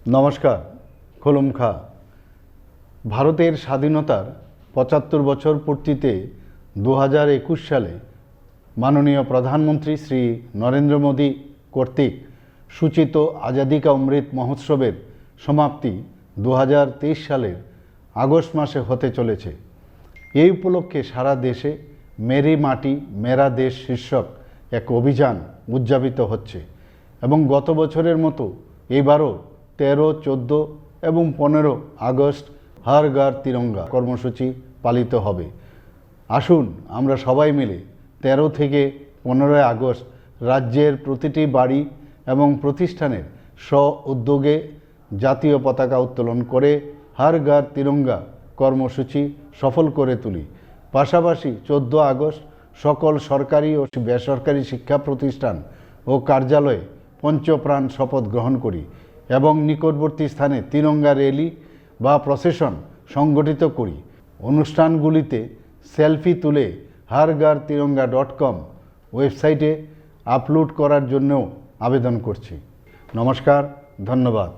নমস্কার। খুলুমখা। ভারতের স্বাধীনতার ৭৫ বছর পূর্তিতে ২০২১ সালে মাননীয় প্রধানমন্ত্রী শ্রী নরেন্দ্র মোদী কর্তৃক সূচিত আজাদি কা অমৃত মহোৎসবের সমাপ্তি ২০২৩ সালের আগস্ট মাসে হতে চলেছে। এই উপলক্ষে সারা দেশে মেরি মাটি মেরা দেশ শীর্ষক এক অভিযান উদযাপিত হচ্ছে এবং গত বছরের মতো এবারও ১৩, ১৪ এবং ১৫ আগস্ট হর ঘর তিরঙ্গা কর্মসূচি পালিত হবে। আসুন আমরা সবাই মিলে ১৩ থেকে ১৫ আগস্ট রাজ্যের প্রতিটি বাড়ি এবং প্রতিষ্ঠানের স্ব উদ্যোগে জাতীয় পতাকা উত্তোলন করে হর ঘর তিরঙ্গা কর্মসূচি সফল করে তুলি। পাশাপাশি ১৪ আগস্ট সকল সরকারি ও বেসরকারি শিক্ষা প্রতিষ্ঠান ও কার্যালয়ে পঞ্চপ্রাণ শপথ গ্রহণ করি এবং নিকটবর্তী স্থানে তিরঙ্গা র্যালি বা প্রসেশন সংগঠিত করি। অনুষ্ঠানগুলিতে সেলফি তুলে harghar-tiranga.com ওয়েবসাইটে আপলোড করার জন্যও আবেদন করছি। নমস্কার, ধন্যবাদ।